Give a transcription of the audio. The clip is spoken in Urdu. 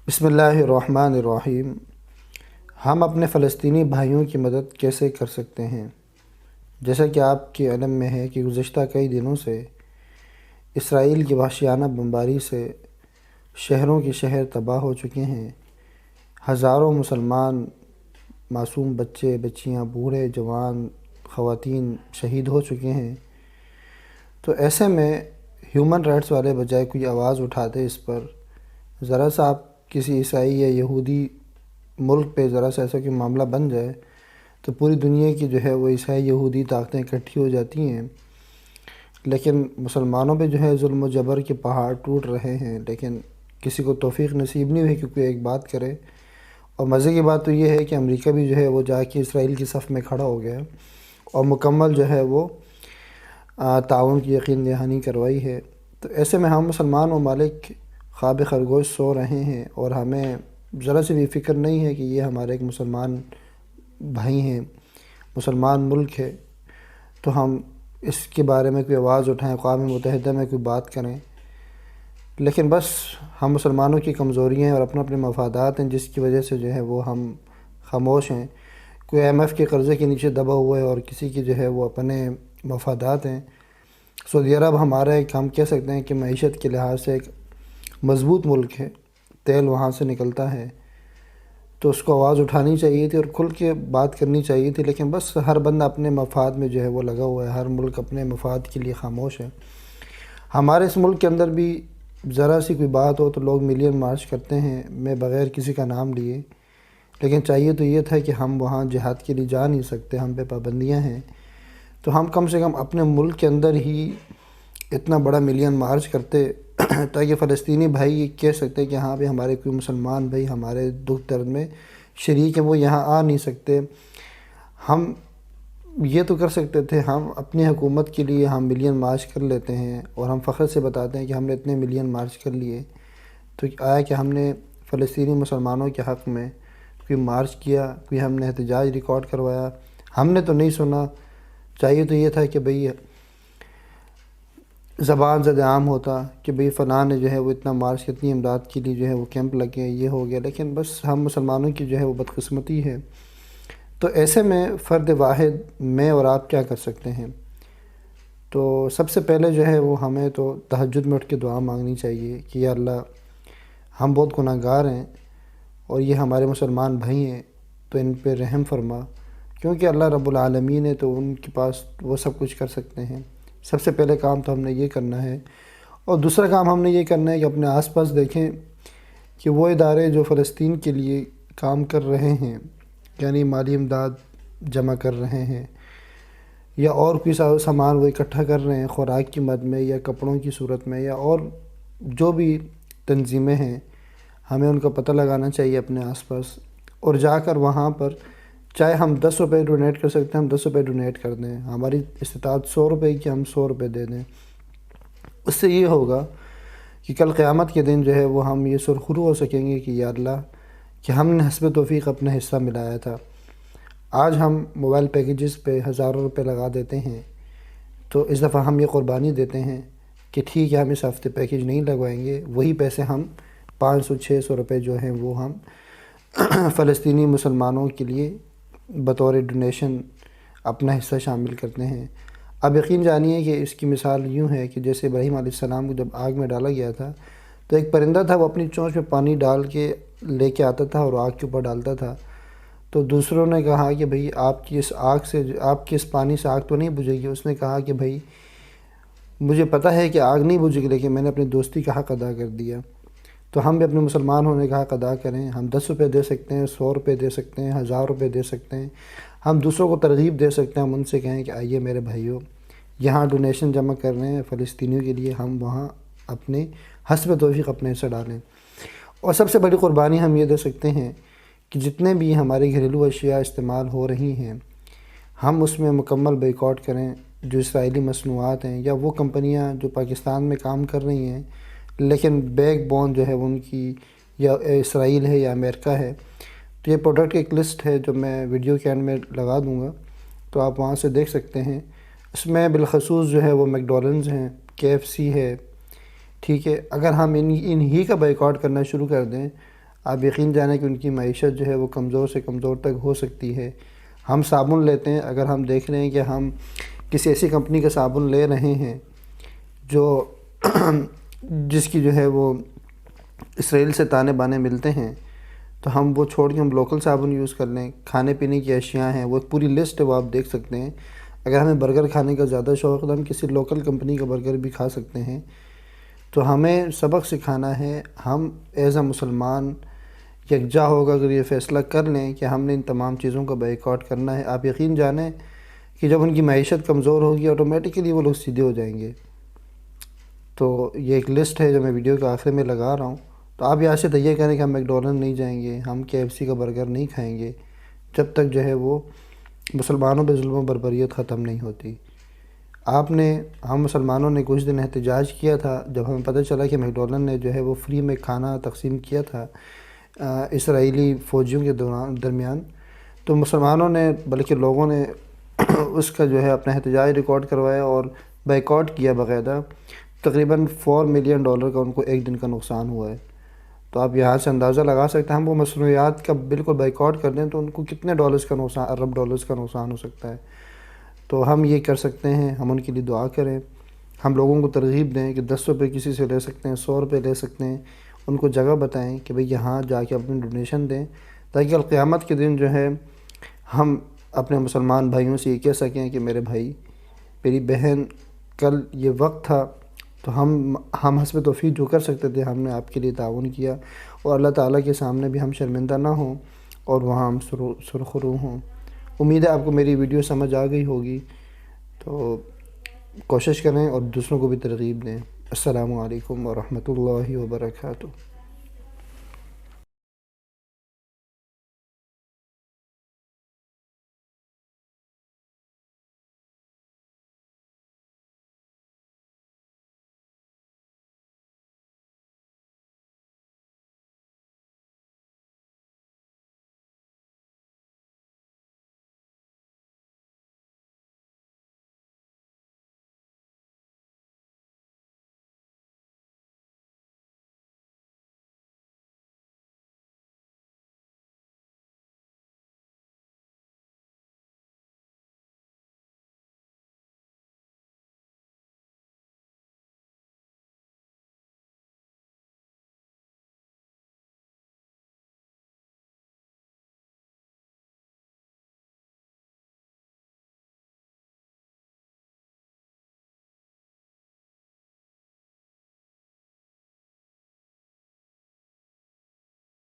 بسم اللہ الرحمن الرحیم۔ ہم اپنے فلسطینی بھائیوں کی مدد کیسے کر سکتے ہیں؟ جیسا کہ آپ کے علم میں ہے کہ گزشتہ کئی دنوں سے اسرائیل کی وحشیانہ بمباری سے شہروں کے شہر تباہ ہو چکے ہیں۔ ہزاروں مسلمان معصوم بچے بچیاں، بوڑھے جوان، خواتین شہید ہو چکے ہیں۔ تو ایسے میں ہیومن رائٹس والے بجائے کوئی آواز اٹھاتے اس پر، ذرا سا آپ کسی عیسائی یا یہودی ملک پہ ذرا سا ایسا کہ معاملہ بن جائے تو پوری دنیا کی جو ہے وہ عیسائی یہودی طاقتیں اکٹھی ہو جاتی ہیں، لیکن مسلمانوں پہ جو ہے ظلم و جبر کے پہاڑ ٹوٹ رہے ہیں، لیکن کسی کو توفیق نصیب نہیں ہوئی کہ کوئی ایک بات کرے۔ اور مزے کی بات تو یہ ہے کہ امریکہ بھی جو ہے وہ جا کے اسرائیل کی صف میں کھڑا ہو گیا اور مکمل جو ہے وہ تعاون کی یقین دہانی کروائی ہے۔ تو ایسے میں ہم مسلمان ممالک خواب خرگوش سو رہے ہیں اور ہمیں ذرا سے بھی فکر نہیں ہے کہ یہ ہمارے ایک مسلمان بھائی ہیں، مسلمان ملک ہے، تو ہم اس کے بارے میں کوئی آواز اٹھائیں، اقوام متحدہ میں کوئی بات کریں۔ لیکن بس ہم مسلمانوں کی کمزوریاں ہیں اور اپنے اپنے مفادات ہیں جس کی وجہ سے جو ہے وہ ہم خاموش ہیں۔ کوئی IMF کے قرضے کے نیچے دبا ہوا ہے اور کسی کی جو ہے وہ اپنے مفادات ہیں۔ سعودی عرب ہمارا ایک ہم کہہ سکتے ہیں کہ معیشت کے لحاظ سے ایک مضبوط ملک ہے، تیل وہاں سے نکلتا ہے، تو اس کو آواز اٹھانی چاہیے تھی اور کھل کے بات کرنی چاہیے تھی، لیکن بس ہر بندہ اپنے مفاد میں جو ہے وہ لگا ہوا ہے، ہر ملک اپنے مفاد کے لیے خاموش ہے۔ ہمارے اس ملک کے اندر بھی ذرا سی کوئی بات ہو تو لوگ ملین مارچ کرتے ہیں، میں بغیر کسی کا نام لیے، لیکن چاہیے تو یہ تھا کہ ہم وہاں جہاد کے لیے جا نہیں سکتے، ہم پہ پابندیاں ہیں، تو ہم کم سے کم اپنے ملک کے اندر ہی اتنا بڑا ملین مارچ کرتے تاکہ فلسطینی بھائی یہ کہہ سکتے کہ ہاں بھی ہمارے کوئی مسلمان بھائی ہمارے دکھ درد میں شریک ہیں، وہ یہاں آ نہیں سکتے۔ ہم یہ تو کر سکتے تھے، ہم اپنی حکومت کے لیے ہم ملین مارچ کر لیتے ہیں اور ہم فخر سے بتاتے ہیں کہ ہم نے اتنے ملین مارچ کر لیے، تو آیا کہ ہم نے فلسطینی مسلمانوں کے حق میں کوئی مارچ کیا، کوئی ہم نے احتجاج ریکارڈ کروایا؟ ہم نے تو نہیں سنا۔ چاہیے تو یہ تھا کہ بھئی زبان زد عام ہوتا کہ بھئی فلاں نے جو ہے وہ اتنا مارچ کتنی امداد کے لیے جو ہے وہ کیمپ لگے، یہ ہو گیا، لیکن بس ہم مسلمانوں کی جو ہے وہ بدقسمتی ہے۔ تو ایسے میں فرد واحد میں اور آپ کیا کر سکتے ہیں؟ تو سب سے پہلے جو ہے وہ ہمیں تو تہجد میں اٹھ کے دعا مانگنی چاہیے کہ یا اللہ ہم بہت گناہ گار ہیں اور یہ ہمارے مسلمان بھائی ہیں، تو ان پہ رحم فرما، کیونکہ اللہ رب العالمین ہے تو ان کے پاس وہ سب کچھ کر سکتے ہیں۔ سب سے پہلے کام تو ہم نے یہ کرنا ہے، اور دوسرا کام ہم نے یہ کرنا ہے کہ اپنے آس پاس دیکھیں کہ وہ ادارے جو فلسطین کے لیے کام کر رہے ہیں، یعنی مالی امداد جمع کر رہے ہیں یا اور کوئی سامان وہ اکٹھا کر رہے ہیں خوراک کی مد میں یا کپڑوں کی صورت میں، یا اور جو بھی تنظیمیں ہیں، ہمیں ان کا پتہ لگانا چاہیے اپنے آس پاس، اور جا کر وہاں پر چاہے ہم 10 روپے ڈونیٹ کر سکتے ہیں، ہم 10 روپے ڈونیٹ کر دیں، ہماری استطاعت 100 روپے کی ہم 100 روپے دے دیں۔ اس سے یہ ہوگا کہ کل قیامت کے دن جو ہے وہ ہم یہ سرخرو ہو سکیں گے کہ یا اللہ کہ ہم نے حسب توفیق اپنا حصہ ملایا تھا۔ آج ہم موبائل پیکیجز پہ ہزاروں روپے لگا دیتے ہیں، تو اس دفعہ ہم یہ قربانی دیتے ہیں کہ ٹھیک ہے ہم اس ہفتے پیکیج نہیں لگوائیں گے، وہی پیسے ہم 500-600 روپے جو ہیں وہ ہم فلسطینی مسلمانوں کے لیے بطور ڈونیشن اپنا حصہ شامل کرتے ہیں۔ اب یقین جانیے کہ اس کی مثال یوں ہے کہ جیسے ابراہیم علیہ السلام کو جب آگ میں ڈالا گیا تھا تو ایک پرندہ تھا، وہ اپنی چونچ میں پانی ڈال کے لے کے آتا تھا اور آگ کے اوپر ڈالتا تھا، تو دوسروں نے کہا کہ بھئی آپ کی اس آگ سے، آپ کے اس پانی سے آگ تو نہیں بجھے گی؟ اس نے کہا کہ بھئی مجھے پتہ ہے کہ آگ نہیں بجھے گی، لیکن میں نے اپنی دوستی کا حق ادا کر دیا۔ تو ہم بھی اپنے مسلمان ہونے کا حق ادا کریں، ہم 10 روپے دے سکتے ہیں، 100 روپے دے سکتے ہیں، 1000 روپے دے سکتے ہیں، ہم دوسروں کو ترغیب دے سکتے ہیں، ہم ان سے کہیں کہ آئیے میرے بھائیوں یہاں ڈونیشن جمع کر رہے ہیں فلسطینیوں کے لیے، ہم وہاں اپنے حسب توفیق اپنے حصہ ڈالیں۔ اور سب سے بڑی قربانی ہم یہ دے سکتے ہیں کہ جتنے بھی ہماری گھریلو اشیاء استعمال ہو رہی ہیں ہم اس میں مکمل بیکاٹ کریں، جو اسرائیلی مصنوعات ہیں یا وہ کمپنیاں جو پاکستان میں کام کر رہی ہیں لیکن بیک بون جو ہے ان کی یا اسرائیل ہے یا امریکہ ہے۔ تو یہ پروڈکٹ کی ایک لسٹ ہے جو میں ویڈیو کے اینڈ میں لگا دوں گا، تو آپ وہاں سے دیکھ سکتے ہیں۔ اس میں بالخصوص جو ہے وہ میکڈونلڈز ہیں، KFC ہے، ٹھیک ہے۔ اگر ہم ان ہی کا بائیکاٹ کرنا شروع کر دیں، آپ یقین جانیں کہ ان کی معیشت جو ہے وہ کمزور سے کمزور تک ہو سکتی ہے۔ ہم صابن لیتے ہیں، اگر ہم دیکھ رہے ہیں کہ ہم کسی ایسی کمپنی کا صابن لے رہے ہیں جو جس کی جو ہے وہ اسرائیل سے تانے بانے ملتے ہیں، تو ہم وہ چھوڑ کے ہم لوکل صابن یوز کر لیں۔ کھانے پینے کی اشیاء ہیں، وہ ایک پوری لسٹ ہے، وہ آپ دیکھ سکتے ہیں۔ اگر ہمیں برگر کھانے کا زیادہ شوق ہے تو ہم کسی لوکل کمپنی کا برگر بھی کھا سکتے ہیں۔ تو ہمیں سبق سکھانا ہے، ہم ایز اے مسلمان یکجا ہوگا اگر یہ فیصلہ کر لیں کہ ہم نے ان تمام چیزوں کا بائیکاٹ کرنا ہے، آپ یقین جانیں کہ جب ان کی معیشت کمزور ہوگی آٹومیٹکلی وہ لوگ سیدھے ہو جائیں گے۔ تو یہ ایک لسٹ ہے جو میں ویڈیو کے آخر میں لگا رہا ہوں۔ تو آپ یہاں سے تیار کریں کہ ہم میکڈونلڈ نہیں جائیں گے، ہم KFC کا برگر نہیں کھائیں گے جب تک جو ہے وہ مسلمانوں پہ ظلم و بربریت ختم نہیں ہوتی۔ ہم مسلمانوں نے کچھ دن احتجاج کیا تھا جب ہمیں پتہ چلا کہ میکڈونلڈ نے جو ہے وہ فری میں کھانا تقسیم کیا تھا اسرائیلی فوجیوں کے درمیان، تو مسلمانوں نے بلکہ لوگوں نے اس کا جو ہے اپنا احتجاج ریکارڈ کروایا اور بائیکاٹ کیا باقاعدہ۔ تقریباً $4 ملین کا ان کو ایک دن کا نقصان ہوا ہے۔ تو آپ یہاں سے اندازہ لگا سکتے ہیں، ہم وہ مصنوعات کا بالکل بائیکاٹ کر دیں تو ان کو کتنے ڈالرز کا نقصان، ارب ڈالرز کا نقصان ہو سکتا ہے۔ تو ہم یہ کر سکتے ہیں، ہم ان کے لیے دعا کریں، ہم لوگوں کو ترغیب دیں کہ 10 روپے کسی سے لے سکتے ہیں، 100 روپے لے سکتے ہیں، ان کو جگہ بتائیں کہ بھئی یہاں جا کے اپنی ڈونیشن دیں، تاکہ القیامت کے دن جو ہے ہم اپنے مسلمان بھائیوں سے یہ کہہ سکیں کہ میرے بھائی، میری بہن، کل یہ وقت تھا تو ہم حسب توفیق جو کر سکتے تھے ہم نے آپ کے لیے تعاون کیا، اور اللہ تعالیٰ کے سامنے بھی ہم شرمندہ نہ ہوں اور وہاں ہم سرخرو ہوں۔ امید ہے آپ کو میری ویڈیو سمجھ آ گئی ہوگی، تو کوشش کریں اور دوسروں کو بھی ترغیب دیں۔ السلام علیکم ورحمۃ اللہ وبرکاتہ۔